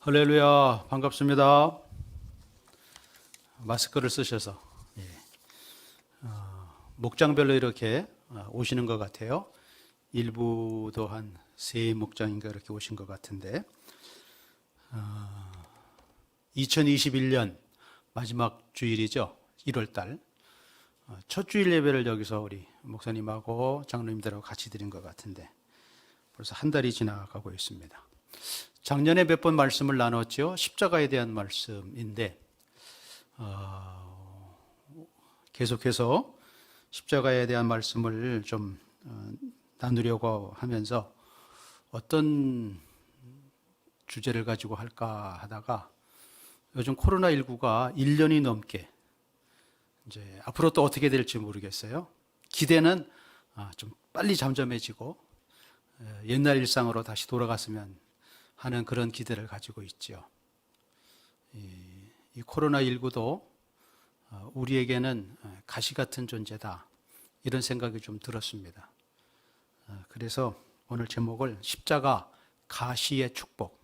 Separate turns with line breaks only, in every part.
할렐루야, 반갑습니다. 마스크를 쓰셔서 목장별로 이렇게 오시는 것 같아요. 일부도 한 3목장인가 이렇게 오신 것 같은데 2021년 마지막 주일이죠. 1월달 첫 주일 예배를 여기서 우리 목사님하고 장로님들하고 같이 드린 것 같은데 벌써 한 달이 지나가고 있습니다. 작년에 몇 번 말씀을 나눴죠. 십자가에 대한 말씀인데 계속해서 십자가에 대한 말씀을 좀 나누려고 하면서 어떤 주제를 가지고 할까 하다가 요즘 코로나19가 1년이 넘게 이제 앞으로 또 어떻게 될지 모르겠어요. 기대는 좀 빨리 잠잠해지고 옛날 일상으로 다시 돌아갔으면 하는 그런 기대를 가지고 있죠. 이 코로나19도 우리에게는 가시 같은 존재다, 이런 생각이 좀 들었습니다. 그래서 오늘 제목을 십자가 가시의 축복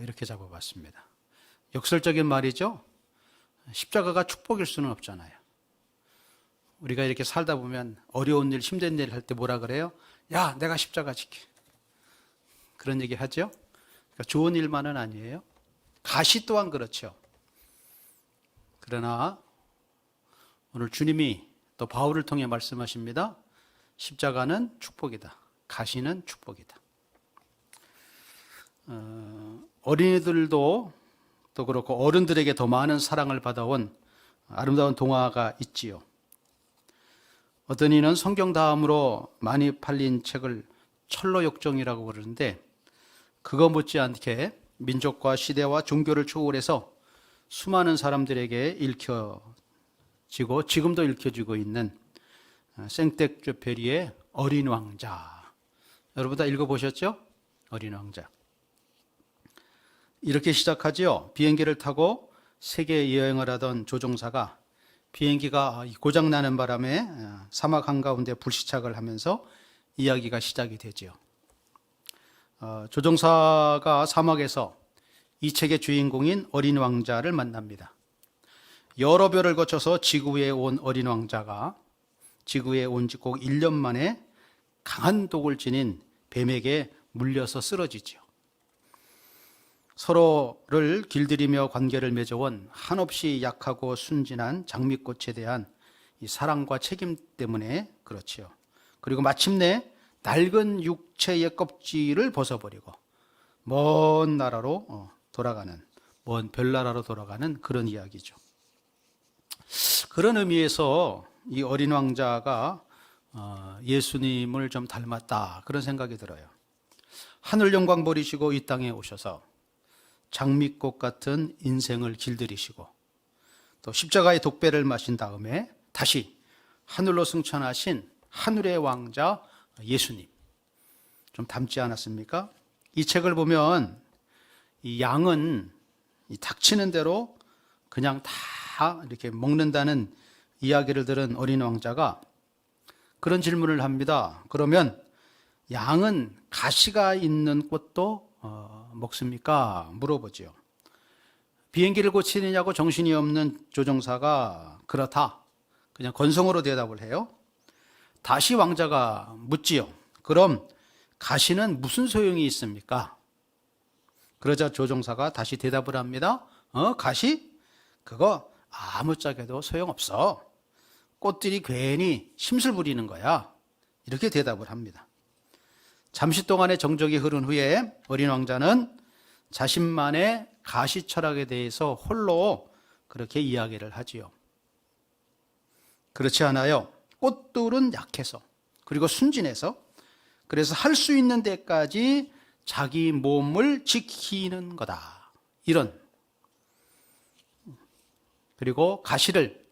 이렇게 잡아봤습니다. 역설적인 말이죠. 십자가가 축복일 수는 없잖아요. 우리가 이렇게 살다 보면 어려운 일, 힘든 일 할 때 뭐라 그래요? 야, 내가 십자가 지켜. 그런 얘기 하죠. 그러니까 좋은 일만은 아니에요. 가시 또한 그렇죠. 그러나 오늘 주님이 또 바울을 통해 말씀하십니다. 십자가는 축복이다. 가시는 축복이다. 어린이들도 또 그렇고 어른들에게 더 많은 사랑을 받아온 아름다운 동화가 있지요. 어떤 이는 성경 다음으로 많이 팔린 책을 철로역정이라고 그러는데 그거 못지않게 민족과 시대와 종교를 초월해서 수많은 사람들에게 읽혀지고 지금도 읽혀지고 있는 생텍쥐페리의 어린 왕자. 여러분 다 읽어보셨죠? 어린 왕자. 이렇게 시작하죠. 비행기를 타고 세계 여행을 하던 조종사가 비행기가 고장나는 바람에 사막 한가운데 불시착을 하면서 이야기가 시작이 되죠. 조종사가 사막에서 이 책의 주인공인 어린 왕자를 만납니다. 여러 별을 거쳐서 지구에 온 어린 왕자가 지구에 온 지 꼭 1년 만에 강한 독을 지닌 뱀에게 물려서 쓰러지죠. 서로를 길들이며 관계를 맺어온 한없이 약하고 순진한 장미꽃에 대한 이 사랑과 책임 때문에 그렇지요. 그리고 마침내 낡은 육체의 껍질을 벗어버리고 먼 나라로 돌아가는, 먼 별나라로 돌아가는 그런 이야기죠. 그런 의미에서 이 어린 왕자가 예수님을 좀 닮았다, 그런 생각이 들어요. 하늘 영광 버리시고 이 땅에 오셔서 장미꽃 같은 인생을 길들이시고 또 십자가의 독배를 마신 다음에 다시 하늘로 승천하신 하늘의 왕자 예수님, 좀 닮지 않았습니까? 이 책을 보면 이 양은 이 닥치는 대로 그냥 다 이렇게 먹는다는 이야기를 들은 어린 왕자가 그런 질문을 합니다. 그러면 양은 가시가 있는 꽃도 먹습니까? 물어보죠. 비행기를 고치느냐고 정신이 없는 조종사가 그렇다, 그냥 건성으로 대답을 해요. 다시 왕자가 묻지요. 그럼 가시는 무슨 소용이 있습니까? 그러자 조종사가 다시 대답을 합니다. 가시? 그거 아무짝에도 소용없어. 꽃들이 괜히 심술 부리는 거야. 이렇게 대답을 합니다. 잠시 동안의 정적이 흐른 후에 어린 왕자는 자신만의 가시 철학에 대해서 홀로 그렇게 이야기를 하지요. 그렇지 않아요? 꽃들은 약해서, 그리고 순진해서, 그래서 할 수 있는 데까지 자기 몸을 지키는 거다, 이런. 그리고 가시를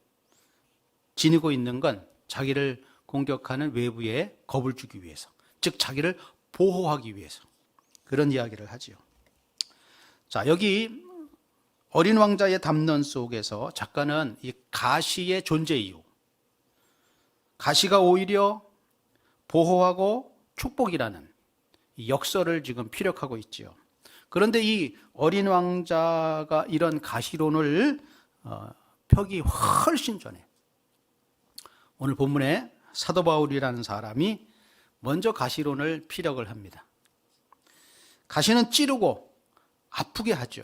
지니고 있는 건 자기를 공격하는 외부에 겁을 주기 위해서, 즉 자기를 보호하기 위해서, 그런 이야기를 하지요. 자, 여기 어린 왕자의 담론 속에서 작가는 이 가시의 존재 이유, 가시가 오히려 보호하고 축복이라는 이 역설을 지금 피력하고 있지요. 그런데 이 어린 왕자가 이런 가시론을 펴기 훨씬 전에 오늘 본문에 사도 바울이라는 사람이 먼저 가시론을 피력을 합니다. 가시는 찌르고 아프게 하죠.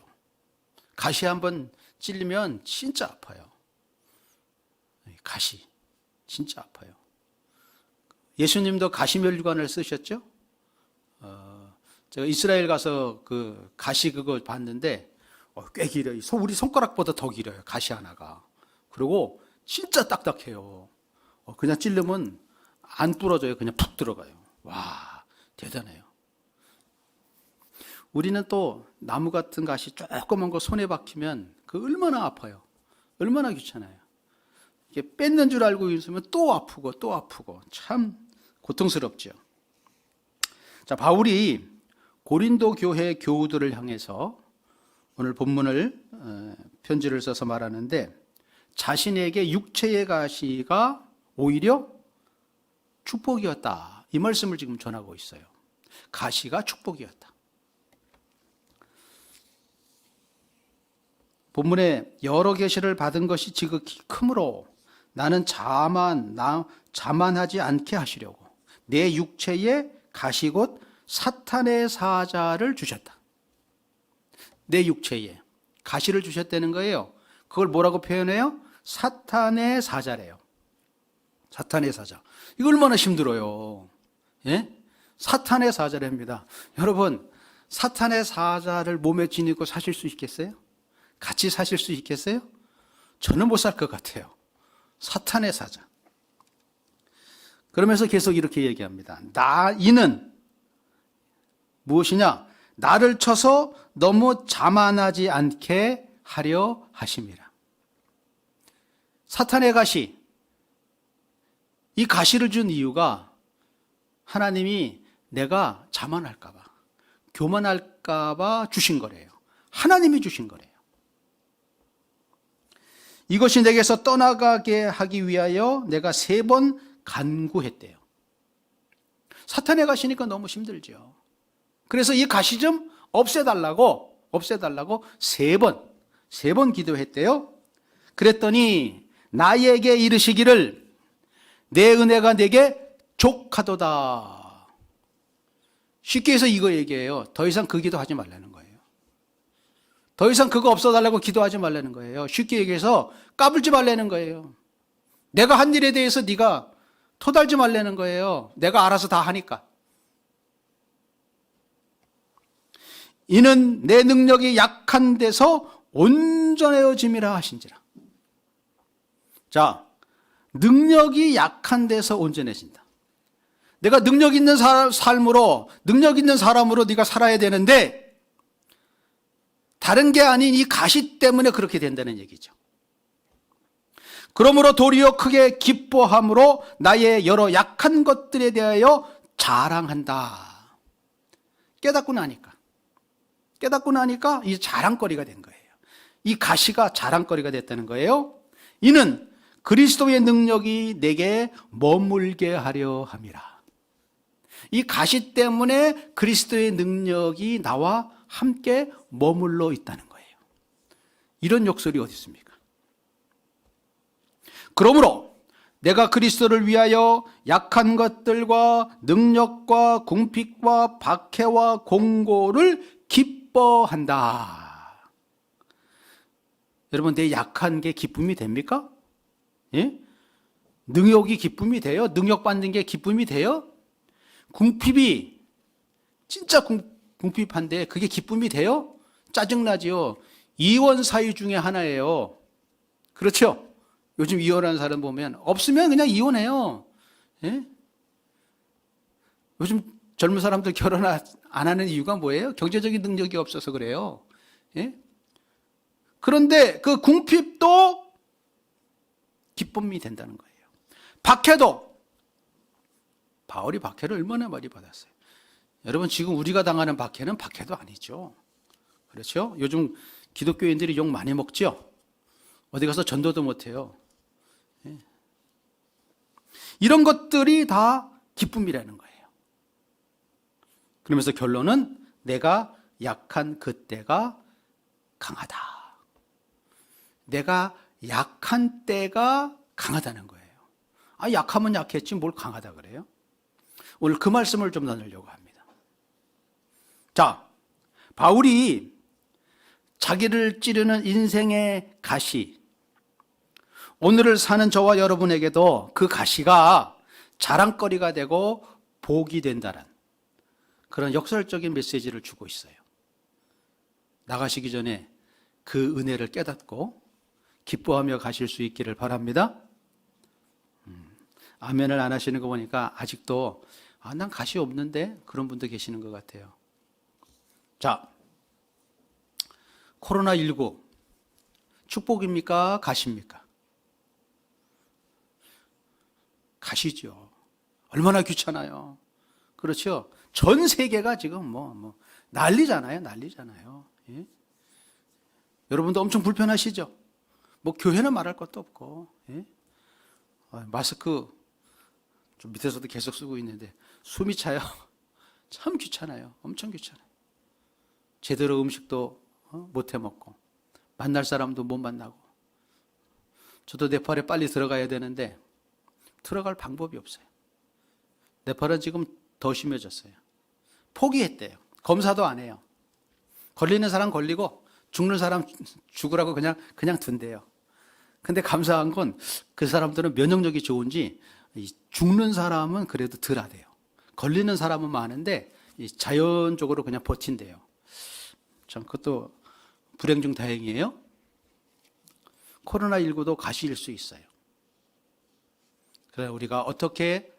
가시 한번 찔리면 진짜 아파요. 가시 진짜 아파요. 예수님도 가시면류관을 쓰셨죠? 제가 이스라엘 가서 그 가시 그거 봤는데 꽤 길어요. 우리 손가락보다 더 길어요. 가시 하나가. 그리고 진짜 딱딱해요. 그냥 찌르면 안 부러져요. 그냥 푹 들어가요. 와, 대단해요. 우리는 또 나무 같은 가시 조그만 거 손에 박히면 그 얼마나 아파요. 얼마나 귀찮아요. 이게 뺏는 줄 알고 있으면 또 아프고 또 아프고 참 고통스럽죠. 자, 바울이 고린도 교회 교우들을 향해서 오늘 본문을 편지를 써서 말하는데 자신에게 육체의 가시가 오히려 축복이었다. 이 말씀을 지금 전하고 있어요. 가시가 축복이었다. 본문에 여러 계시를 받은 것이 지극히 크므로 나는 자만하지 않게 하시려고 내 육체에 가시 곧 사탄의 사자를 주셨다. 내 육체에 가시를 주셨다는 거예요. 그걸 뭐라고 표현해요? 사탄의 사자래요. 사탄의 사자. 이거 얼마나 힘들어요. 예? 사탄의 사자랍니다. 여러분, 사탄의 사자를 몸에 지니고 사실 수 있겠어요? 같이 사실 수 있겠어요? 저는 못 살 것 같아요. 사탄의 사자. 그러면서 계속 이렇게 얘기합니다. 이는 무엇이냐? 나를 쳐서 너무 자만하지 않게 하려 하심이라. 사탄의 가시. 이 가시를 준 이유가 하나님이 내가 자만할까봐, 교만할까봐 주신 거래요. 하나님이 주신 거래요. 이것이 내게서 떠나가게 하기 위하여 내가 3번 간구했대요. 사탄의 가시니까 너무 힘들죠. 그래서 이 가시 좀 없애달라고 3번 기도했대요. 그랬더니 나에게 이르시기를 내 은혜가 내게 족하도다. 쉽게 해서 이거 얘기해요. 더 이상 그 기도 하지 말라는 거예요. 더 이상 그거 없어달라고 기도하지 말라는 거예요. 쉽게 얘기해서 까불지 말라는 거예요. 내가 한 일에 대해서 네가 토달지 말라는 거예요. 내가 알아서 다 하니까. 이는 내 능력이 약한 데서 온전해짐이라 하신지라. 자, 능력이 약한 데서 온전해진다. 내가 능력 있는 삶으로, 능력 있는 사람으로 네가 살아야 되는데 다른 게 아닌 이 가시 때문에 그렇게 된다는 얘기죠. 그러므로 도리어 크게 기뻐함으로 나의 여러 약한 것들에 대하여 자랑한다. 깨닫고 나니까 이제 자랑거리가 된 거예요. 이 가시가 자랑거리가 됐다는 거예요. 이는 그리스도의 능력이 내게 머물게 하려 함이라. 이 가시 때문에 그리스도의 능력이 나와 함께 머물러 있다는 거예요. 이런 욕설이 어디 있습니까? 그러므로 내가 그리스도를 위하여 약한 것들과 능력과 궁핍과 박해와 공고를 기뻐한다. 여러분, 내 약한 게 기쁨이 됩니까? 예? 능욕이 기쁨이 돼요? 능력 받는 게 기쁨이 돼요? 궁핍이 진짜 궁핍한데 그게 기쁨이 돼요? 짜증나지요. 이혼 사유 중에 하나예요. 그렇죠? 요즘 이혼하는 사람 보면 없으면 그냥 이혼해요. 예? 요즘 젊은 사람들 결혼 안 하는 이유가 뭐예요? 경제적인 능력이 없어서 그래요. 예? 그런데 그 궁핍도 기쁨이 된다는 거예요. 박해도, 바울이 박해를 얼마나 많이 받았어요. 여러분, 지금 우리가 당하는 박해는 박해도 아니죠. 그렇죠? 요즘 기독교인들이 욕 많이 먹죠? 어디 가서 전도도 못해요. 예. 이런 것들이 다 기쁨이라는 거예요. 그러면서 결론은 내가 약한 그때가 강하다. 내가 약한 때가 강하다는 거예요. 약하면 약했지 뭘 강하다 그래요? 오늘 그 말씀을 좀 나누려고 합니다. 자, 바울이 자기를 찌르는 인생의 가시, 오늘을 사는 저와 여러분에게도 그 가시가 자랑거리가 되고 복이 된다는 그런 역설적인 메시지를 주고 있어요. 나가시기 전에 그 은혜를 깨닫고 기뻐하며 가실 수 있기를 바랍니다. 아멘을 안 하시는 거 보니까 아직도 난 가시 없는데 그런 분도 계시는 것 같아요. 자, 코로나19 축복입니까? 가시입니까? 가시죠. 얼마나 귀찮아요. 그렇죠? 전 세계가 지금 난리잖아요. 예? 여러분도 엄청 불편하시죠? 교회는 말할 것도 없고, 예? 마스크 좀 밑에서도 계속 쓰고 있는데 숨이 차요. 참 귀찮아요. 엄청 귀찮아요. 제대로 음식도 못 해 먹고 만날 사람도 못 만나고. 저도 네팔에 빨리 들어가야 되는데 들어갈 방법이 없어요. 네팔은 지금 더 심해졌어요. 포기했대요. 검사도 안 해요. 걸리는 사람 걸리고 죽는 사람 죽으라고 그냥 둔대요. 근데 감사한 건 그 사람들은 면역력이 좋은지 죽는 사람은 그래도 덜 하대요. 걸리는 사람은 많은데 자연적으로 그냥 버틴대요. 참 그것도 불행 중 다행이에요. 코로나19도 가시일 수 있어요. 그래서 우리가 어떻게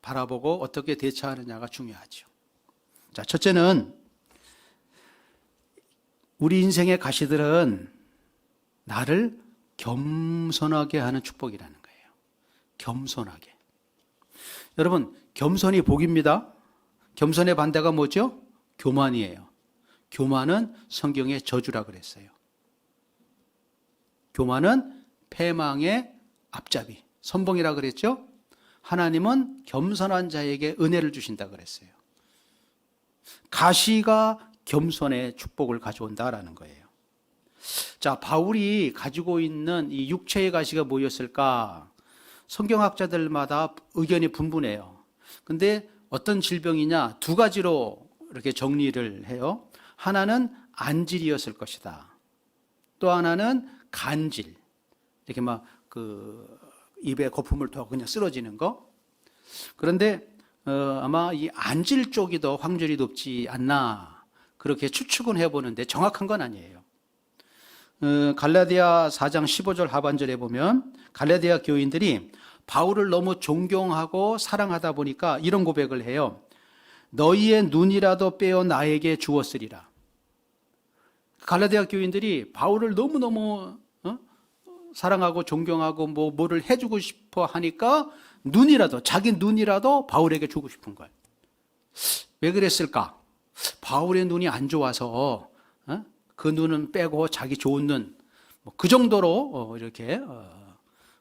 바라보고 어떻게 대처하느냐가 중요하죠. 자, 첫째는 우리 인생의 가시들은 나를 겸손하게 하는 축복이라는 거예요. 겸손하게. 여러분, 겸손이 복입니다. 겸손의 반대가 뭐죠? 교만이에요. 교만은 성경의 저주라 그랬어요. 교만은 패망의 앞잡이, 선봉이라 그랬죠? 하나님은 겸손한 자에게 은혜를 주신다 그랬어요. 가시가 겸손의 축복을 가져온다라는 거예요. 자, 바울이 가지고 있는 이 육체의 가시가 뭐였을까? 성경학자들마다 의견이 분분해요. 근데 어떤 질병이냐? 두 가지로 이렇게 정리를 해요. 하나는 안질이었을 것이다. 또 하나는 간질. 이렇게 입에 거품을 두고 그냥 쓰러지는 거. 그런데 아마 이 안질 쪽이 더 확률이 높지 않나 그렇게 추측은 해보는데 정확한 건 아니에요. 갈라디아 4장 15절 하반절에 보면 갈라디아 교인들이 바울을 너무 존경하고 사랑하다 보니까 이런 고백을 해요. 너희의 눈이라도 빼어 나에게 주었으리라. 갈라디아 교인들이 바울을 너무너무 사랑하고 존경하고 뭐를 해주고 싶어 하니까 자기 눈이라도 바울에게 주고 싶은 거예요. 왜 그랬을까? 바울의 눈이 안 좋아서 그 눈은 빼고 자기 좋은 눈, 그 정도로 이렇게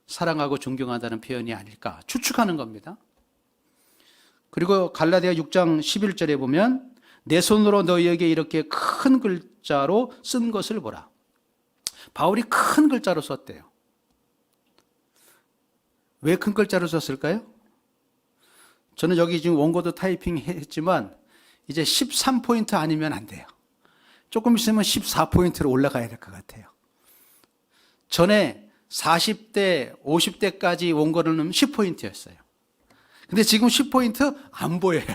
사랑하고 존경한다는 표현이 아닐까 추측하는 겁니다. 그리고 갈라디아 6장 11절에 보면 내 손으로 너희에게 이렇게 큰 글자로 쓴 것을 보라. 바울이 큰 글자로 썼대요. 왜 큰 글자로 썼을까요? 저는 여기 지금 원고도 타이핑 했지만 이제 13포인트 아니면 안 돼요. 조금 있으면 14포인트로 올라가야 될 것 같아요. 전에 40대, 50대까지 원고를 넣으면 10포인트였어요. 근데 지금 10포인트 안 보여요.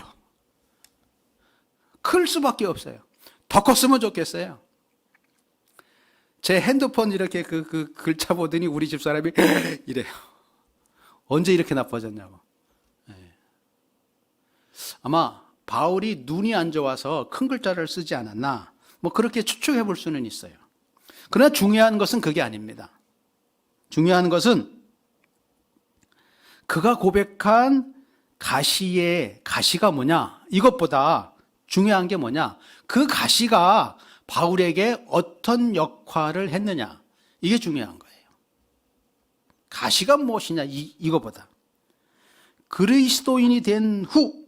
클 수밖에 없어요. 더 컸으면 좋겠어요. 제 핸드폰 이렇게 그 글자 보더니 우리 집사람이 이래요. 언제 이렇게 나빠졌냐고. 아마 바울이 눈이 안 좋아서 큰 글자를 쓰지 않았나 그렇게 추측해 볼 수는 있어요. 그러나 중요한 것은 그게 아닙니다. 중요한 것은 그가 고백한 가시가 뭐냐, 이것보다 중요한 게 뭐냐, 그 가시가 바울에게 어떤 역할을 했느냐, 이게 중요한 거예요. 가시가 무엇이냐, 이거보다. 그리스도인이 된 후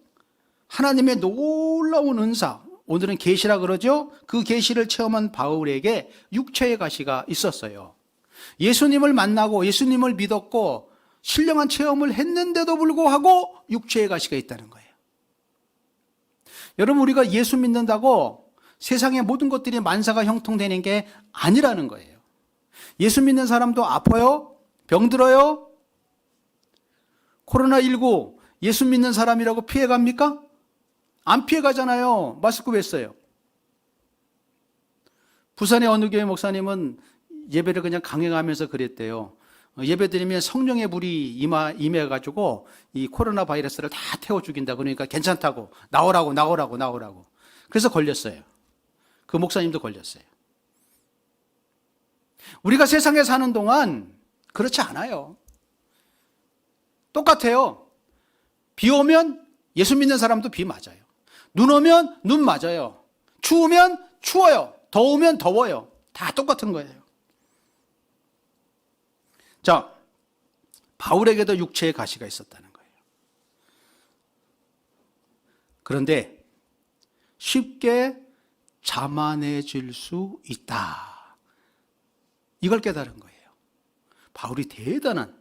하나님의 놀라운 은사, 오늘은 계시라 그러죠. 그 계시를 체험한 바울에게 육체의 가시가 있었어요. 예수님을 만나고 예수님을 믿었고 신령한 체험을 했는데도 불구하고 육체의 가시가 있다는 거예요. 여러분, 우리가 예수 믿는다고 세상의 모든 것들이 만사가 형통되는 게 아니라는 거예요. 예수 믿는 사람도 아파요? 병들어요? 코로나19 예수 믿는 사람이라고 피해갑니까? 안 피해가잖아요. 마스크 왜 써요? 부산의 어느 교회 목사님은 예배를 그냥 강행하면서 그랬대요. 예배 드리면 성령의 불이 임해가지고 이 코로나 바이러스를 다 태워 죽인다. 그러니까 괜찮다고 나오라고. 그래서 걸렸어요. 그 목사님도 걸렸어요. 우리가 세상에 사는 동안 그렇지 않아요. 똑같아요. 비 오면 예수 믿는 사람도 비 맞아요. 눈 오면 눈 맞아요. 추우면 추워요. 더우면 더워요. 다 똑같은 거예요. 자, 바울에게도 육체의 가시가 있었다는 거예요. 그런데 쉽게 자만해질 수 있다. 이걸 깨달은 거예요. 바울이 대단한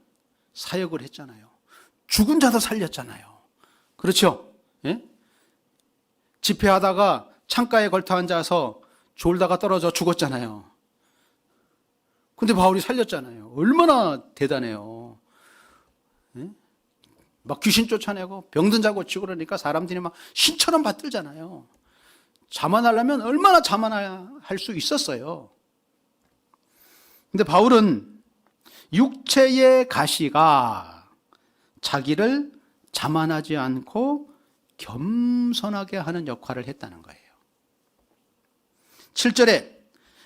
사역을 했잖아요. 죽은 자도 살렸잖아요. 그렇죠? 예? 집회하다가 창가에 걸터 앉아서 졸다가 떨어져 죽었잖아요. 근데 바울이 살렸잖아요. 얼마나 대단해요. 예? 막 귀신 쫓아내고 병든 자 고치고 그러니까 사람들이 막 신처럼 받들잖아요. 자만하려면 얼마나 자만할 수 있었어요. 근데 바울은 육체의 가시가 자기를 자만하지 않고 겸손하게 하는 역할을 했다는 거예요. 7절에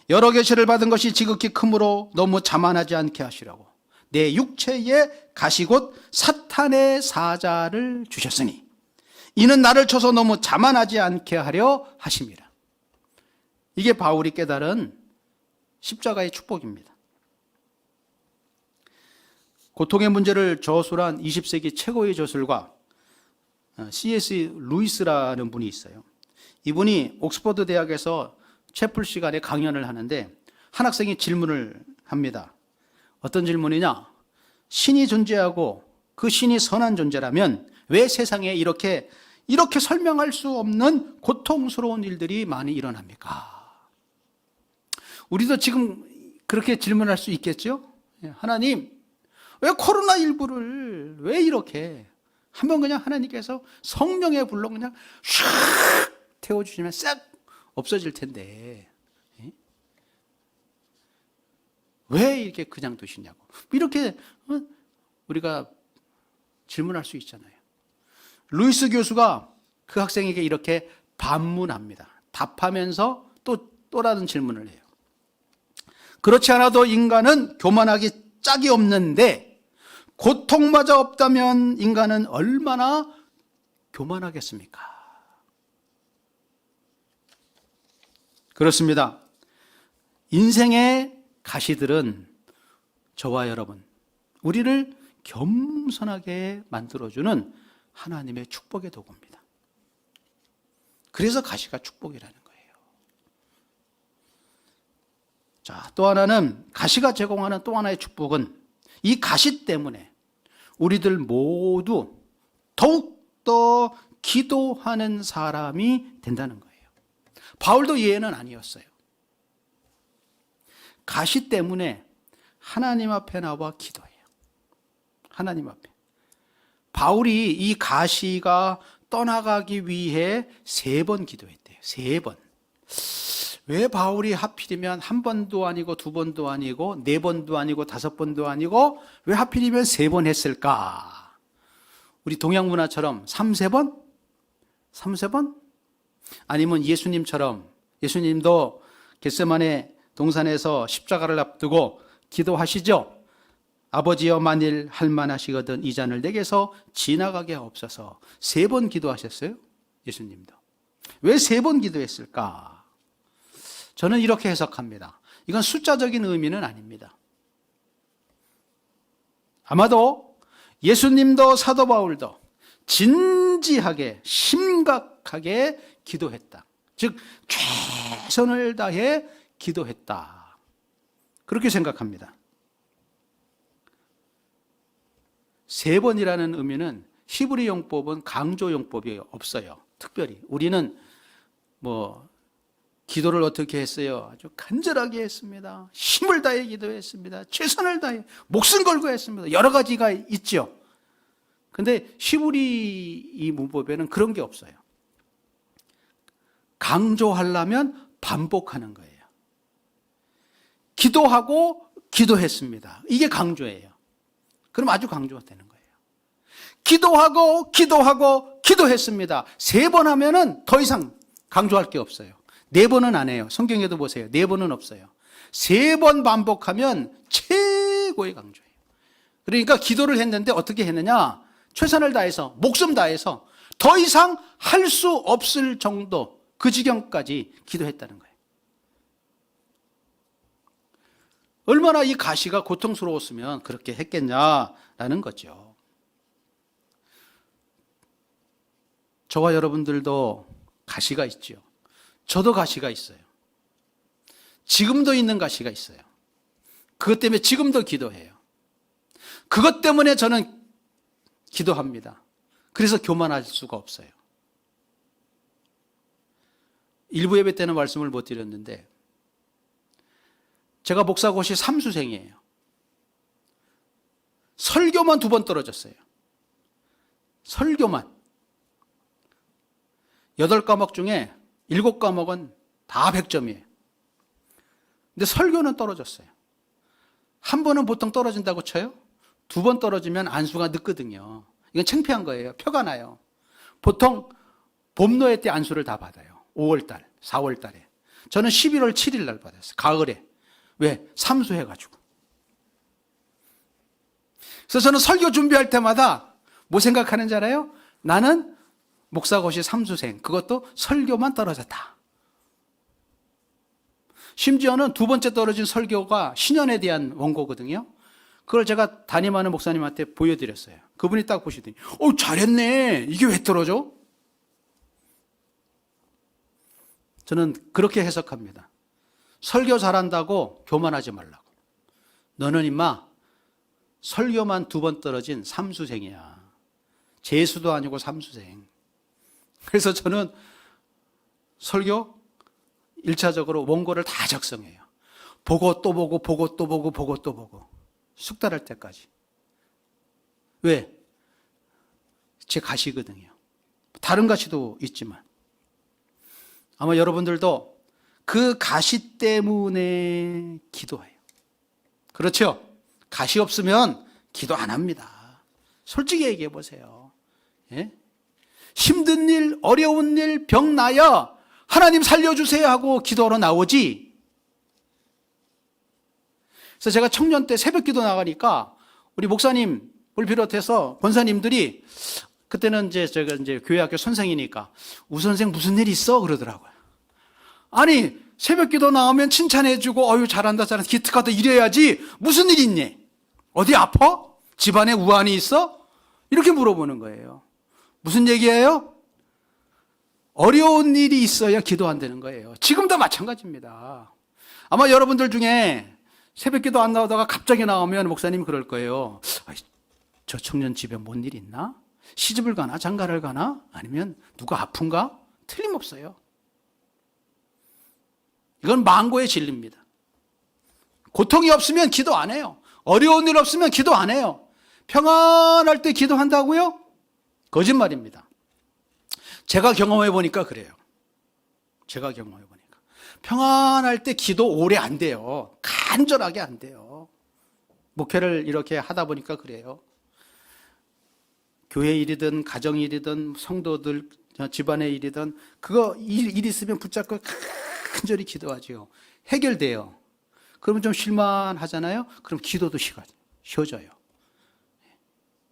여러 계시를 받은 것이 지극히 크므로 너무 자만하지 않게 하시라고 내 육체의 가시 곧 사탄의 사자를 주셨으니 이는 나를 쳐서 너무 자만하지 않게 하려 하심이라. 이게 바울이 깨달은 십자가의 축복입니다. 고통의 문제를 저술한 20세기 최고의 저술가 C.S. 루이스라는 분이 있어요. 이분이 옥스퍼드 대학에서 채플 시간에 강연을 하는데 한 학생이 질문을 합니다. 어떤 질문이냐? 신이 존재하고 그 신이 선한 존재라면 왜 세상에 이렇게 설명할 수 없는 고통스러운 일들이 많이 일어납니까? 우리도 지금 그렇게 질문할 수 있겠죠? 하나님, 왜 코로나19를 왜 이렇게 한번 그냥 하나님께서 성령의 불로 그냥 샥 태워주시면 싹 없어질 텐데 왜 이렇게 그냥 두시냐고 이렇게 우리가 질문할 수 있잖아요. 루이스 교수가 그 학생에게 이렇게 반문합니다. 답하면서 또 다른 질문을 해요. 그렇지 않아도 인간은 교만하기 짝이 없는데 고통마저 없다면 인간은 얼마나 교만하겠습니까? 그렇습니다. 인생의 가시들은 저와 여러분, 우리를 겸손하게 만들어주는 하나님의 축복의 도구입니다. 그래서 가시가 축복이라는 거예요. 자, 또 하나는 가시가 제공하는 또 하나의 축복은 이 가시 때문에 우리들 모두 더욱더 기도하는 사람이 된다는 거예요. 바울도 예외는 아니었어요. 가시 때문에 하나님 앞에 나와 기도해요. 하나님 앞에. 바울이 이 가시가 떠나가기 위해 3번 기도했대요. 3번. 왜 바울이 하필이면 1번도 아니고 2번도 아니고 4번도 아니고 5번도 아니고 왜 하필이면 3번 했을까? 우리 동양 문화처럼 3세번? 3세번? 아니면 예수님처럼 예수님도 겟세마네 동산에서 십자가를 앞두고 기도하시죠. 아버지여 만일 할만하시거든 이 잔을 내게서 지나가게 하옵소서. 3번 기도하셨어요. 예수님도. 왜 3번 기도했을까? 저는 이렇게 해석합니다. 이건 숫자적인 의미는 아닙니다. 아마도 예수님도 사도 바울도 진지하게 심각하게 기도했다. 즉 최선을 다해 기도했다. 그렇게 생각합니다. 3번이라는 의미는 히브리 용법은 강조 용법이 없어요. 특별히 우리는 기도를 어떻게 했어요? 아주 간절하게 했습니다. 힘을 다해 기도했습니다. 최선을 다해 목숨 걸고 했습니다. 여러 가지가 있죠. 근데 히브리 이 문법에는 그런 게 없어요. 강조하려면 반복하는 거예요. 기도하고 기도했습니다. 이게 강조예요. 그럼 아주 강조가 되는 거예요. 기도하고 기도했습니다. 3번 하면은 더 이상 강조할 게 없어요. 4번은 안 해요. 성경에도 보세요. 4번은 없어요. 3번 반복하면 최고의 강조예요. 그러니까 기도를 했는데 어떻게 했느냐? 최선을 다해서, 목숨 다해서 더 이상 할 수 없을 정도, 그 지경까지 기도했다는 거예요. 얼마나 이 가시가 고통스러웠으면 그렇게 했겠냐라는 거죠. 저와 여러분들도 가시가 있죠. 저도 가시가 있어요. 지금도 있는 가시가 있어요. 그것 때문에 지금도 기도해요. 그것 때문에 저는 기도합니다. 그래서 교만할 수가 없어요. 일부 예배 때는 말씀을 못 드렸는데 제가 목사고시 3수생이에요. 설교만 2번 떨어졌어요. 설교만. 8과목 중에 7과목은 다 100점이에요. 근데 설교는 떨어졌어요. 한 번은 보통 떨어진다고 쳐요. 2번 떨어지면 안수가 늦거든요. 이건 창피한 거예요. 표가 나요. 보통 봄노예 때 안수를 다 받아요. 5월달, 4월달에. 저는 11월 7일 날 받았어요. 가을에. 왜? 삼수해가지고. 그래서 저는 설교 준비할 때마다 뭐 생각하는지 알아요? 나는 목사고시 3수생, 그것도 설교만 떨어졌다. 심지어는 2번째 떨어진 설교가 신년에 대한 원고거든요. 그걸 제가 담임하는 목사님한테 보여드렸어요. 그분이 딱 보시더니 잘했네. 이게 왜 떨어져? 저는 그렇게 해석합니다. 설교 잘한다고 교만하지 말라고. 너는 임마 설교만 2번 떨어진 3수생이야. 재수도 아니고 3수생. 그래서 저는 설교 1차적으로 원고를 다 작성해요. 보고 또 보고 보고 또 보고 보고 또 보고 숙달할 때까지. 왜? 제 가시거든요. 다른 가시도 있지만 아마 여러분들도 그 가시 때문에 기도해요. 그렇죠? 가시 없으면 기도 안 합니다. 솔직히 얘기해 보세요. 예? 힘든 일, 어려운 일, 병 나야 하나님 살려주세요 하고 기도하러 나오지. 그래서 제가 청년 때 새벽 기도 나가니까 우리 목사님을 비롯해서 권사님들이 그때는 제가 교회 학교 선생이니까 우 선생 무슨 일 있어? 그러더라고요. 아니, 새벽 기도 나오면 칭찬해주고 어유 잘한다 잘한다 기특하다 이래야지 무슨 일 있니? 어디 아파? 집안에 우환이 있어? 이렇게 물어보는 거예요. 무슨 얘기예요? 어려운 일이 있어야 기도 안 되는 거예요. 지금도 마찬가지입니다. 아마 여러분들 중에 새벽 기도 안 나오다가 갑자기 나오면 목사님 그럴 거예요. 저 청년 집에 뭔 일 있나? 시집을 가나? 장가를 가나? 아니면 누가 아픈가? 틀림없어요. 이건 망고의 진리입니다. 고통이 없으면 기도 안 해요. 어려운 일 없으면 기도 안 해요. 평안할 때 기도한다고요? 거짓말입니다. 제가 경험해 보니까 그래요. 제가 경험해 보니까. 평안할 때 기도 오래 안 돼요. 간절하게 안 돼요. 목회를 이렇게 하다 보니까 그래요. 교회 일이든 가정 일이든 성도들 집안의 일이든 그거 일 있으면 붙잡고 간절히 기도하죠. 해결돼요. 그러면 좀 실만하잖아요. 그럼 기도도 쉬워져요.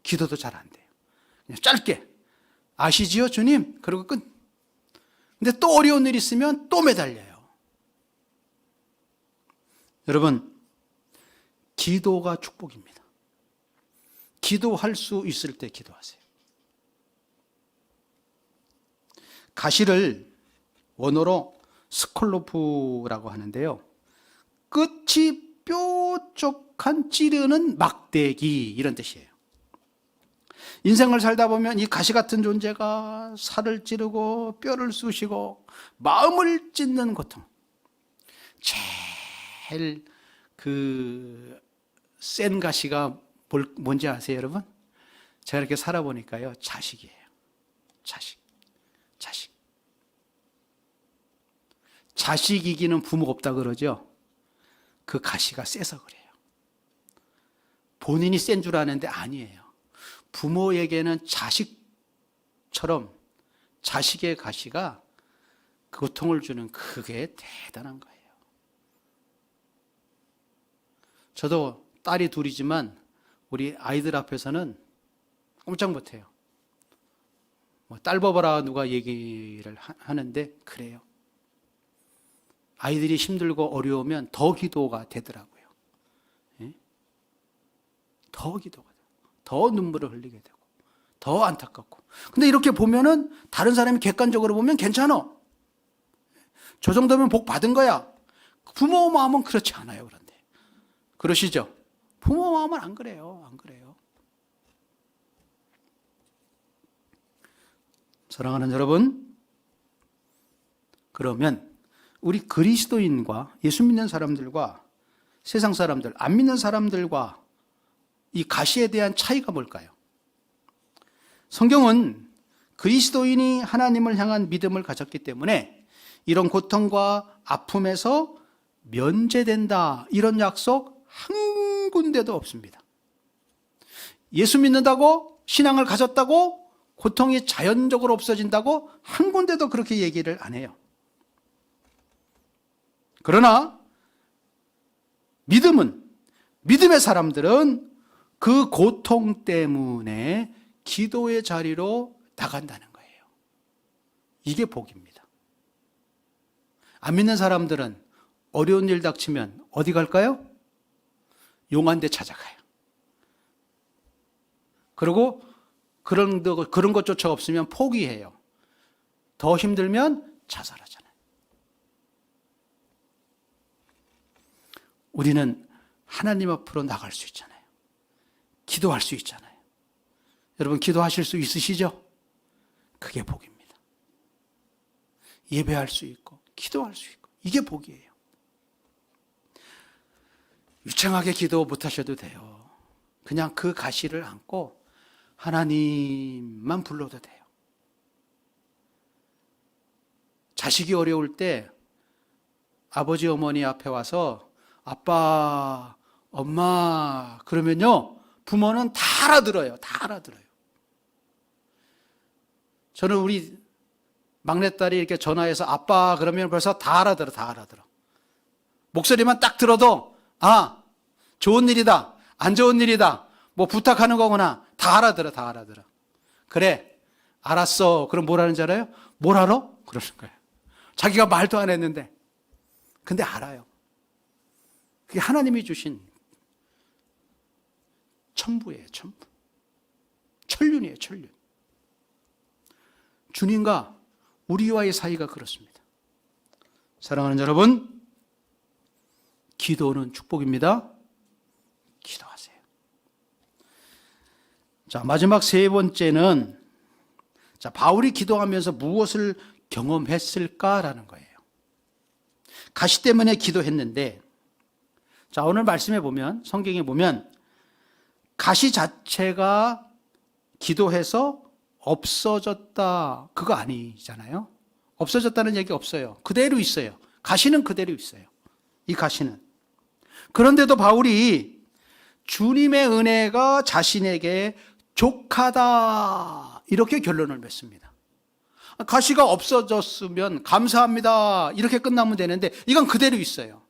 기도도 잘 안 돼요. 그냥 짧게 아시지요 주님? 그리고 끝. 근데 또 어려운 일 있으면 또 매달려요. 여러분, 기도가 축복입니다. 기도할 수 있을 때 기도하세요. 가시를 원어로 스콜로프라고 하는데요. 끝이 뾰족한 찌르는 막대기, 이런 뜻이에요. 인생을 살다 보면 이 가시 같은 존재가 살을 찌르고 뼈를 쑤시고 마음을 찢는 고통. 제일 센 가시가 뭔지 아세요, 여러분? 제가 이렇게 살아보니까요, 자식이에요. 자식. 자식 이기는 부모 없다 그러죠? 그 가시가 세서 그래요. 본인이 센 줄 아는데 아니에요. 부모에게는 자식처럼 자식의 가시가 고통을 주는, 그게 대단한 거예요. 저도 딸이 둘이지만 우리 아이들 앞에서는 꼼짝 못해요. 딸 봐봐라 누가 얘기를 하는데 그래요. 아이들이 힘들고 어려우면 더 기도가 되더라고요. 예? 더 기도가 되고, 더 눈물을 흘리게 되고, 더 안타깝고. 근데 이렇게 보면은 다른 사람이 객관적으로 보면 괜찮아. 저 정도면 복 받은 거야. 부모 마음은 그렇지 않아요. 그런데 그러시죠? 부모 마음은 안 그래요. 안 그래요. 사랑하는 여러분, 그러면 우리 그리스도인과 예수 믿는 사람들과 세상 사람들, 안 믿는 사람들과 이 가시에 대한 차이가 뭘까요? 성경은 그리스도인이 하나님을 향한 믿음을 가졌기 때문에 이런 고통과 아픔에서 면제된다, 이런 약속 한 군데도 없습니다. 예수 믿는다고, 신앙을 가졌다고 고통이 자연적으로 없어진다고 한 군데도 그렇게 얘기를 안 해요. 그러나 믿음의 사람들은 그 고통 때문에 기도의 자리로 나간다는 거예요. 이게 복입니다. 안 믿는 사람들은 어려운 일 닥치면 어디 갈까요? 용한 데 찾아가요. 그리고 그런 것조차 없으면 포기해요. 더 힘들면 자살하잖아요. 우리는 하나님 앞으로 나갈 수 있잖아요. 기도할 수 있잖아요. 여러분, 기도하실 수 있으시죠? 그게 복입니다. 예배할 수 있고 기도할 수 있고, 이게 복이에요. 유창하게 기도 못하셔도 돼요. 그냥 그 가시를 안고 하나님만 불러도 돼요. 자식이 어려울 때 아버지 어머니 앞에 와서 아빠, 엄마 그러면요, 부모는 다 알아들어요. 다 알아들어요. 저는 우리 막내딸이 이렇게 전화해서 아빠 그러면 벌써 다 알아들어. 다 알아들어. 목소리만 딱 들어도 좋은 일이다, 안 좋은 일이다, 뭐 부탁하는 거구나, 다 알아들어. 다 알아들어. 그래, 알았어. 그럼 뭐라는 줄 알아요? 뭘 알아? 그러는 거예요. 자기가 말도 안 했는데 근데 알아요. 그게 하나님이 주신 천부예요. 천부. 천륜이에요. 천륜. 주님과 우리와의 사이가 그렇습니다. 사랑하는 여러분, 기도는 축복입니다. 기도하세요. 자, 마지막 세 번째는, 바울이 기도하면서 무엇을 경험했을까라는 거예요. 가시 때문에 기도했는데, 오늘 말씀해 보면, 성경에 보면 가시 자체가 기도해서 없어졌다, 그거 아니잖아요. 없어졌다는 얘기 없어요. 그대로 있어요. 가시는 그대로 있어요. 이 가시는. 그런데도 바울이 주님의 은혜가 자신에게 족하다, 이렇게 결론을 맺습니다. 가시가 없어졌으면 감사합니다, 이렇게 끝나면 되는데 이건 그대로 있어요.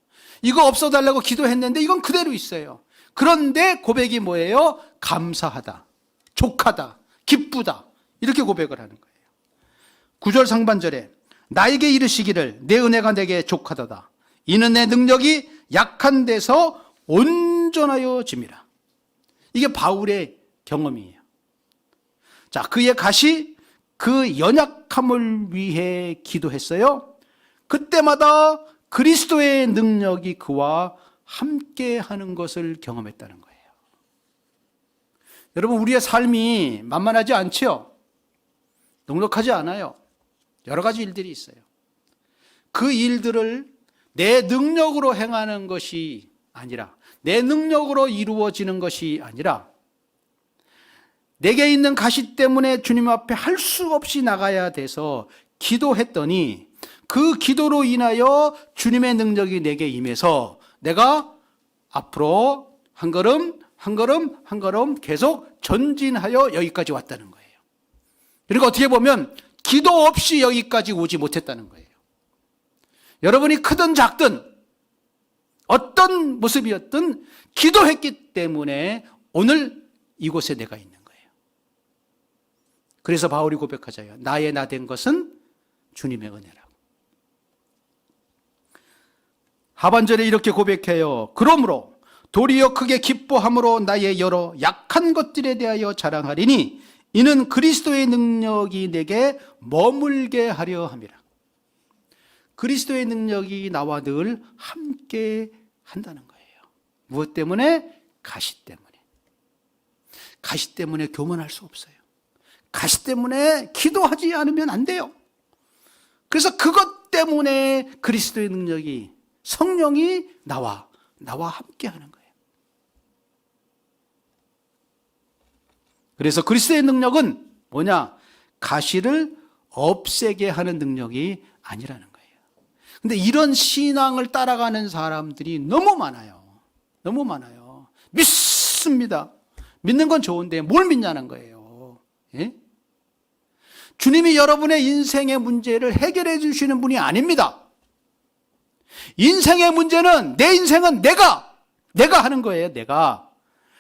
이거 없어달라고 기도했는데 이건 그대로 있어요. 그런데 고백이 뭐예요? 감사하다, 족하다, 기쁘다, 이렇게 고백을 하는 거예요. 9절 상반절에 나에게 이르시기를 내 은혜가 내게 족하도다. 이는 내 능력이 약한 데서 온전하여 짐이라. 이게 바울의 경험이에요. 그의 가시, 그 연약함을 위해 기도했어요. 그때마다 그리스도의 능력이 그와 함께 하는 것을 경험했다는 거예요. 여러분, 우리의 삶이 만만하지 않죠? 넉넉하지 않아요. 여러 가지 일들이 있어요. 그 일들을 내 능력으로 행하는 것이 아니라, 내 능력으로 이루어지는 것이 아니라, 내게 있는 가시 때문에 주님 앞에 할 수 없이 나가야 돼서 기도했더니 그 기도로 인하여 주님의 능력이 내게 임해서 내가 앞으로 한 걸음 한 걸음 한 걸음 계속 전진하여 여기까지 왔다는 거예요. 그러니까 어떻게 보면 기도 없이 여기까지 오지 못했다는 거예요. 여러분이 크든 작든 어떤 모습이었든 기도했기 때문에 오늘 이곳에 내가 있는 거예요. 그래서 바울이 고백하자요. 나의 나 된 것은 주님의 은혜라고. 하반절에 이렇게 고백해요. 그러므로 도리어 크게 기뻐함으로 나의 여러 약한 것들에 대하여 자랑하리니 이는 그리스도의 능력이 내게 머물게 하려 함이라. 그리스도의 능력이 나와 늘 함께 한다는 거예요. 무엇 때문에? 가시 때문에. 가시 때문에 교만할 수 없어요. 가시 때문에 기도하지 않으면 안 돼요. 그래서 그것 때문에 그리스도의 능력이, 성령이 나와 함께 하는 거예요. 그래서 그리스도의 능력은 뭐냐? 가시를 없애게 하는 능력이 아니라는 거예요. 근데 이런 신앙을 따라가는 사람들이 너무 많아요. 너무 많아요. 믿습니다. 믿는 건 좋은데 뭘 믿냐는 거예요. 예? 주님이 여러분의 인생의 문제를 해결해 주시는 분이 아닙니다. 인생의 문제는, 내 인생은 내가 하는 거예요. 내가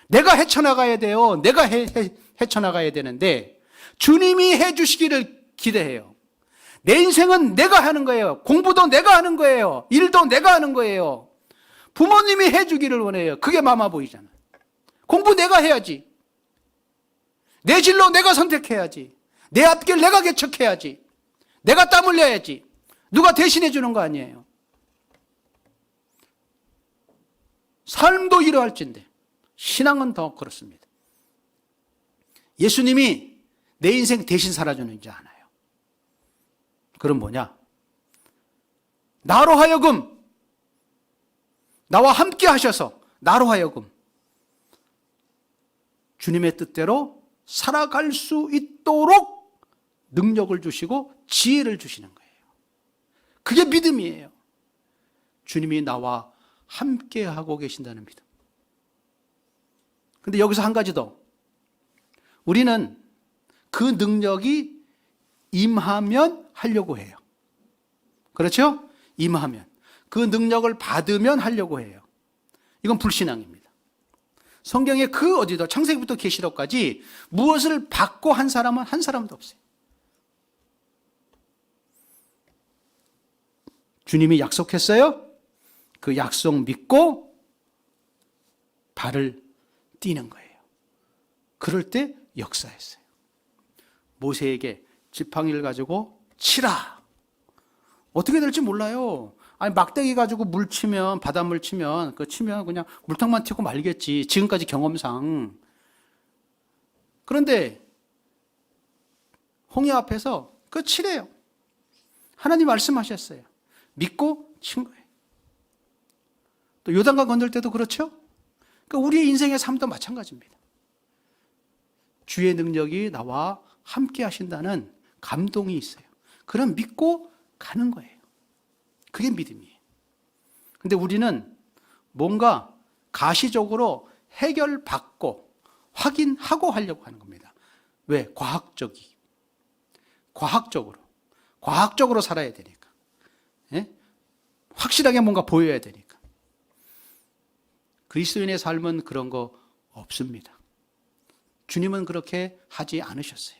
헤쳐나가야 돼요. 내가 헤쳐나가야 되는데 주님이 해주시기를 기대해요. 내 인생은 내가 하는 거예요. 공부도 내가 하는 거예요. 일도 내가 하는 거예요. 부모님이 해주기를 원해요. 그게 마마 보이잖아. 공부 내가 해야지. 내 진로 내가 선택해야지. 내 앞길 내가 개척해야지. 내가 땀 흘려야지. 누가 대신해 주는 거 아니에요. 삶도 이러할진데 신앙은 더 그렇습니다. 예수님이 내 인생 대신 살아주는 줄 아나요? 그럼 뭐냐? 나로 하여금, 나와 함께 하셔서 나로 하여금 주님의 뜻대로 살아갈 수 있도록 능력을 주시고 지혜를 주시는 거예요. 그게 믿음이에요. 주님이 나와 함께 하고 계신다는 믿음. 근데 여기서 한 가지 더. 우리는 그 능력이 임하면 하려고 해요. 그렇죠? 임하면. 그 능력을 받으면 하려고 해요. 이건 불신앙입니다. 성경에 그 어디도 창세기부터 계시록까지 무엇을 받고 한 사람은 한 사람도 없어요. 주님이 약속했어요. 그 약속 믿고 발을 띄는 거예요. 그럴 때 역사했어요. 모세에게 지팡이를 가지고 치라. 어떻게 될지 몰라요. 아니 막대기 가지고 물 치면, 바닷물 치면, 그 치면 그냥 물탕만 튀고 말겠지. 지금까지 경험상. 그런데 홍해 앞에서 그 치래요. 하나님 말씀하셨어요. 믿고 친 거예요. 또 요단강 건널 때도 그렇죠? 그러니까 우리의 인생의 삶도 마찬가지입니다. 주의 능력이 나와 함께 하신다는 감동이 있어요. 그럼 믿고 가는 거예요. 그게 믿음이에요. 근데 우리는 뭔가 가시적으로 해결받고 확인하고 하려고 하는 겁니다. 왜? 과학적으로 살아야 되니까. 예? 확실하게 뭔가 보여야 되니까. 그리스도인의 삶은 그런 거 없습니다. 주님은 그렇게 하지 않으셨어요.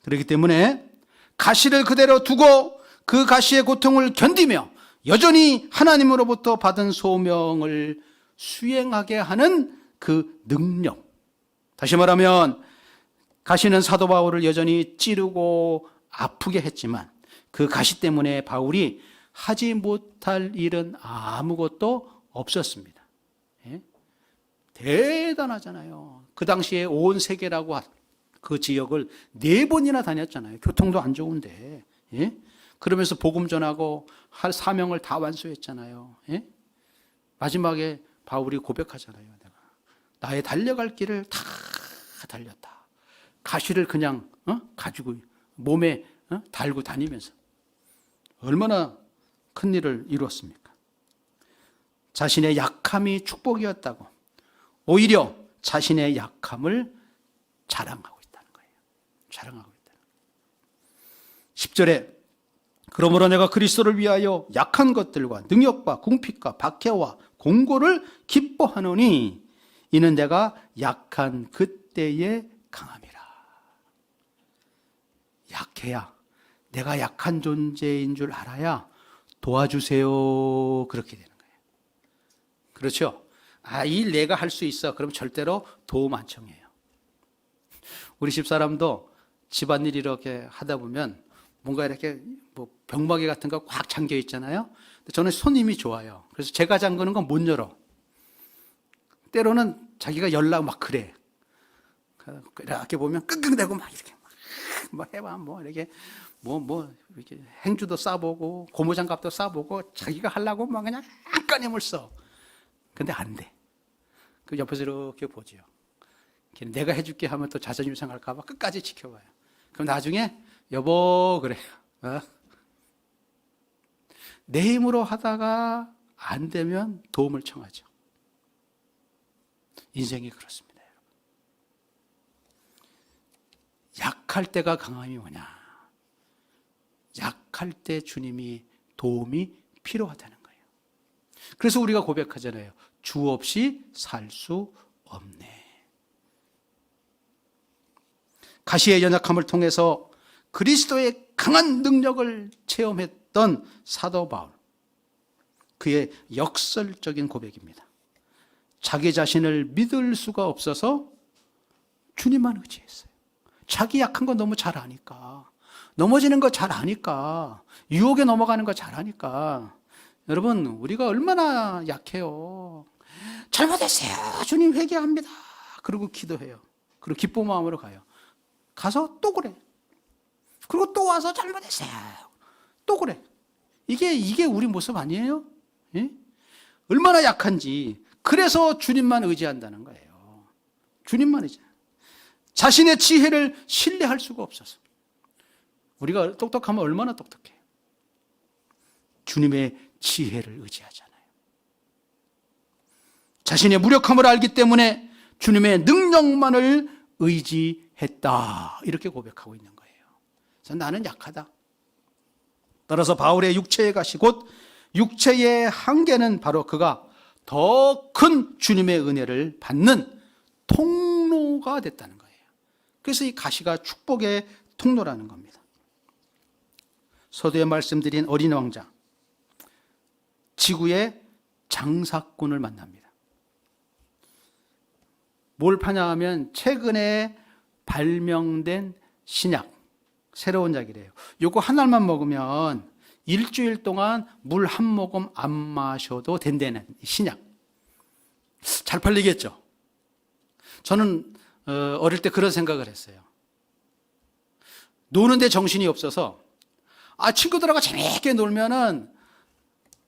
그렇기 때문에 가시를 그대로 두고 그 가시의 고통을 견디며 여전히 하나님으로부터 받은 소명을 수행하게 하는 그 능력. 다시 말하면 가시는 사도 바울을 여전히 찌르고 아프게 했지만 그 가시 때문에 바울이 하지 못할 일은 아무것도 없었습니다. 예? 대단하잖아요. 그 당시에 온 세계라고 그 지역을 4번이나 다녔잖아요. 교통도 안 좋은데. 예? 그러면서 복음 전하고 할 사명을 다 완수했잖아요. 예? 마지막에 바울이 고백하잖아요. 내가 나의 달려갈 길을 다 달렸다. 가시를 그냥 가지고 몸에 달고 다니면서 얼마나 큰 일을 이루었습니까? 자신의 약함이 축복이었다고 오히려 자신의 약함을 자랑하고 있다는 거예요. 자랑하고 있다는 거예요. 10절에 그러므로 내가 그리스도를 위하여 약한 것들과 능력과 궁핍과 박해와 공고를 기뻐하노니 이는 내가 약한 그때에 강함이라. 약해야, 내가 약한 존재인 줄 알아야 도와주세요 그렇게 되는 거예요. 그렇죠? 이 일 내가 할 수 있어. 그럼 절대로 도움 안 청해요. 우리 집사람도 집안일 이렇게 하다 보면 뭔가 이렇게 뭐 병마개 같은 거 꽉 잠겨 있잖아요. 근데 저는 손님이 좋아요. 그래서 제가 잠그는 건 못 열어. 때로는 자기가 열라고 막 그래. 이렇게 보면 끙끙대고 막 이렇게 막 해봐. 뭐 이렇게 이렇게 행주도 싸보고 고무장갑도 싸보고 자기가 하려고 막 그냥 안간힘을 써. 근데 안 돼. 그 옆에서 이렇게 보지요. 내가 해줄게 하면 또 자존심 상할까봐 끝까지 지켜봐요. 그럼 나중에 여보 그래요. 내 힘으로 하다가 안 되면 도움을 청하죠. 인생이 그렇습니다. 여러분. 약할 때가 강함이 뭐냐? 약할 때 주님이 도움이 필요하다는 거예요. 그래서 우리가 고백하잖아요. 주 없이 살 수 없네. 가시의 연약함을 통해서 그리스도의 강한 능력을 체험했던 사도 바울. 그의 역설적인 고백입니다. 자기 자신을 믿을 수가 없어서 주님만 의지했어요. 자기 약한 거 너무 잘 아니까. 넘어지는 거 잘 아니까. 유혹에 넘어가는 거 잘 아니까. 여러분, 우리가 얼마나 약해요. 잘못했어요. 주님 회개합니다. 그리고 기도해요. 그리고 기쁜 마음으로 가요. 가서 또 그래. 그리고 또 와서 잘못했어요. 또 그래. 이게 우리 모습 아니에요? 예? 얼마나 약한지. 그래서 주님만 의지한다는 거예요. 주님만 의지. 자신의 지혜를 신뢰할 수가 없어서. 우리가 똑똑하면 얼마나 똑똑해요. 주님의 지혜를 의지하잖아요. 자신의 무력함을 알기 때문에 주님의 능력만을 의지했다. 이렇게 고백하고 있는 거예요. 그래서 나는 약하다. 따라서 바울의 육체의 가시 곧 육체의 한계는 바로 그가 더 큰 주님의 은혜를 받는 통로가 됐다는 거예요. 그래서 이 가시가 축복의 통로라는 겁니다. 서두에 말씀드린 어린 왕자, 지구의 장사꾼을 만납니다. 뭘 파냐 하면 최근에 발명된 신약, 새로운 약이래요. 요거 한 알만 먹으면 일주일 동안 물 한 모금 안 마셔도 된다는 신약. 잘 팔리겠죠? 저는 어릴 때 그런 생각을 했어요. 노는데 정신이 없어서 친구들하고 재미있게 놀면은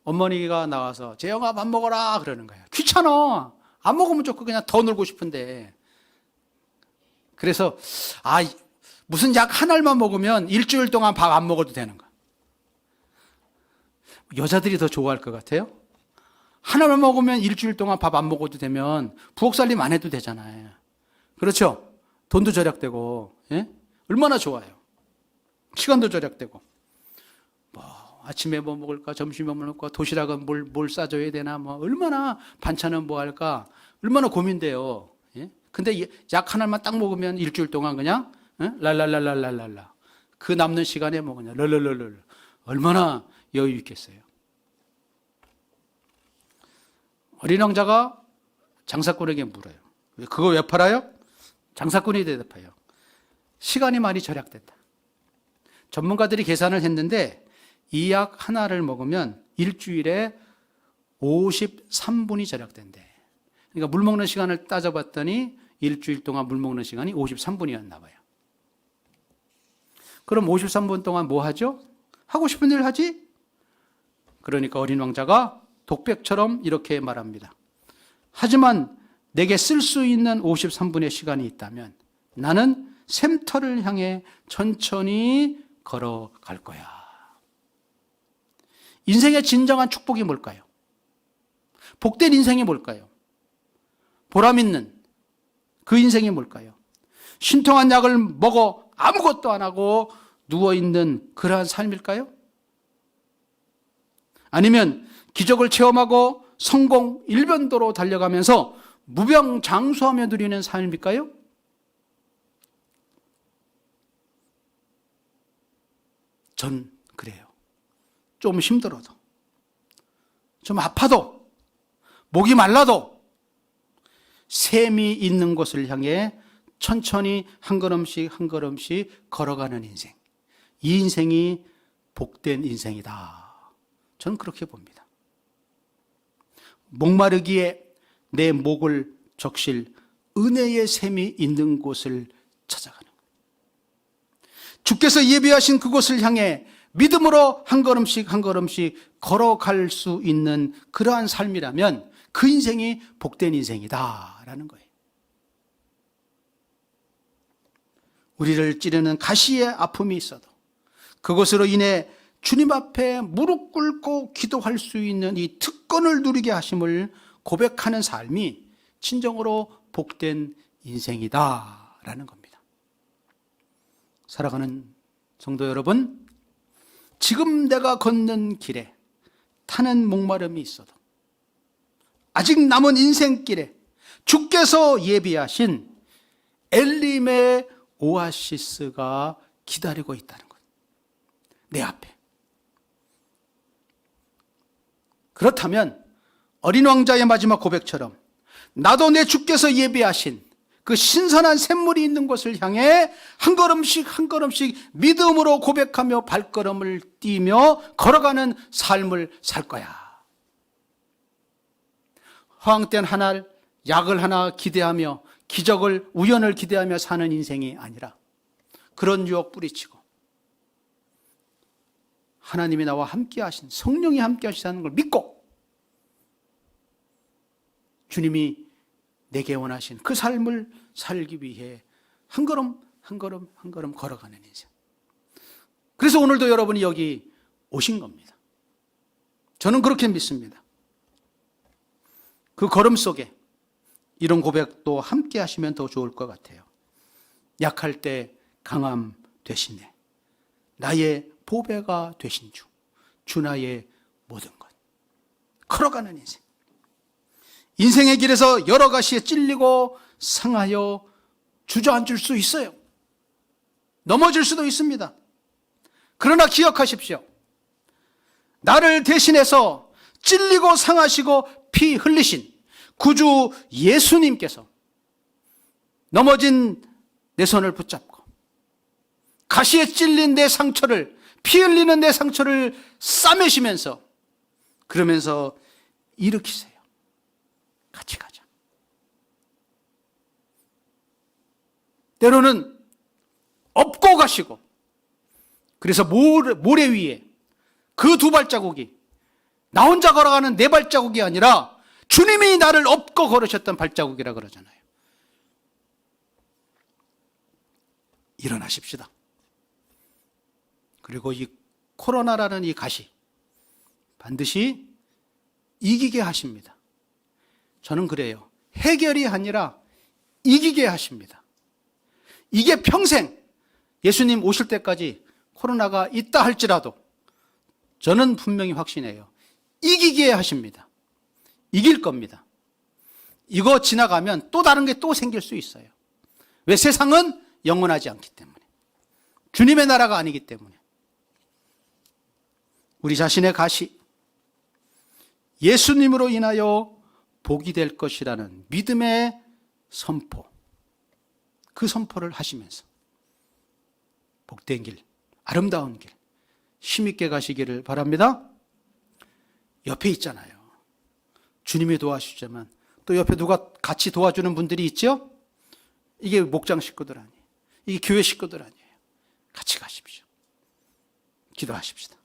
어머니가 나와서 재영아 밥 먹어라 그러는 거예요. 귀찮아. 안 먹으면 좋고 그냥 더 놀고 싶은데. 그래서 무슨 약 한 알만 먹으면 일주일 동안 밥 안 먹어도 되는 거야. 여자들이 더 좋아할 것 같아요. 하나만 먹으면 일주일 동안 밥 안 먹어도 되면 부엌 살림 안 해도 되잖아요. 그렇죠? 돈도 절약되고, 예? 얼마나 좋아요. 시간도 절약되고. 아침에 뭐 먹을까, 점심에 뭐 먹을까, 도시락은 뭘 싸줘야 되나, 얼마나 반찬은 뭐 할까, 얼마나 고민돼요. 예? 근데 약 하나만 딱 먹으면 일주일 동안 그냥, 랄랄랄랄랄랄라. 그 남는 시간에 뭐 그냥 랄랄랄랄. 얼마나 여유 있겠어요. 어린 왕자가 장사꾼에게 물어요. 그거 왜 팔아요? 장사꾼이 대답해요. 시간이 많이 절약된다. 전문가들이 계산을 했는데 이 약 하나를 먹으면 일주일에 53분이 절약된대. 그러니까 물 먹는 시간을 따져봤더니 일주일 동안 물 먹는 시간이 53분이었나 봐요. 그럼 53분 동안 뭐 하죠? 하고 싶은 일 하지? 그러니까 어린 왕자가 독백처럼 이렇게 말합니다. 하지만 내게 쓸 수 있는 53분의 시간이 있다면 나는 샘터를 향해 천천히 걸어갈 거야. 인생의 진정한 축복이 뭘까요? 복된 인생이 뭘까요? 보람 있는 그 인생이 뭘까요? 신통한 약을 먹어 아무것도 안 하고 누워있는 그러한 삶일까요? 아니면 기적을 체험하고 성공 일변도로 달려가면서 무병장수하며 누리는 삶일까요? 전 그래요. 좀 힘들어도, 좀 아파도, 목이 말라도 샘이 있는 곳을 향해 천천히 한 걸음씩 한 걸음씩 걸어가는 인생. 이 인생이 복된 인생이다. 저는 그렇게 봅니다. 목마르기에 내 목을 적실 은혜의 샘이 있는 곳을 찾아가는 거예요. 주께서 예비하신 그곳을 향해 믿음으로 한 걸음씩 한 걸음씩 걸어갈 수 있는 그러한 삶이라면 그 인생이 복된 인생이다라는 거예요. 우리를 찌르는 가시의 아픔이 있어도 그것으로 인해 주님 앞에 무릎 꿇고 기도할 수 있는 이 특권을 누리게 하심을 고백하는 삶이 진정으로 복된 인생이다라는 겁니다. 살아가는 성도 여러분, 지금 내가 걷는 길에 타는 목마름이 있어도 아직 남은 인생길에 주께서 예비하신 엘림의 오아시스가 기다리고 있다는 것. 내 앞에. 그렇다면 어린 왕자의 마지막 고백처럼 나도 내 주께서 예비하신 그 신선한 샘물이 있는 곳을 향해 한 걸음씩 한 걸음씩 믿음으로 고백하며 발걸음을 띄며 걸어가는 삶을 살 거야. 허황된 하나, 약을 하나 기대하며 기적을, 우연을 기대하며 사는 인생이 아니라 그런 유혹 뿌리치고 하나님이 나와 함께 하신, 성령이 함께 하시다는 걸 믿고 주님이 내게 원하신 그 삶을 살기 위해 한 걸음 한 걸음 한 걸음 걸어가는 인생. 그래서 오늘도 여러분이 여기 오신 겁니다. 저는 그렇게 믿습니다. 그 걸음 속에 이런 고백도 함께 하시면 더 좋을 것 같아요. 약할 때 강함 되시네. 나의 보배가 되신 주. 주 나의 모든 것. 걸어가는 인생. 인생의 길에서 여러 가지에 찔리고 상하여 주저앉을 수 있어요. 넘어질 수도 있습니다. 그러나 기억하십시오. 나를 대신해서 찔리고 상하시고 피 흘리신 구주 예수님께서 넘어진 내 손을 붙잡고 가시에 찔린 내 상처를, 피 흘리는 내 상처를 싸매시면서 그러면서 일으키세요. 같이 가자. 때로는 업고 가시고, 그래서 모래 위에 그 두 발자국이 나 혼자 걸어가는 네 발자국이 아니라 주님이 나를 업고 걸으셨던 발자국이라 그러잖아요. 일어나십시다. 그리고 이 코로나라는 이 가시 반드시 이기게 하십니다. 저는 그래요. 해결이 아니라 이기게 하십니다. 이게 평생 예수님 오실 때까지 코로나가 있다 할지라도 저는 분명히 확신해요. 이기게 하십니다. 이길 겁니다. 이거 지나가면 또 다른 게 또 생길 수 있어요. 왜? 세상은 영원하지 않기 때문에. 주님의 나라가 아니기 때문에. 우리 자신의 가시, 예수님으로 인하여 복이 될 것이라는 믿음의 선포, 그 선포를 하시면서 복된 길, 아름다운 길, 힘있게 가시기를 바랍니다. 옆에 있잖아요. 주님이 도와주시지만 또 옆에 누가 같이 도와주는 분들이 있죠? 이게 목장 식구들 아니에요. 이게 교회 식구들 아니에요. 같이 가십시오. 기도하십시다.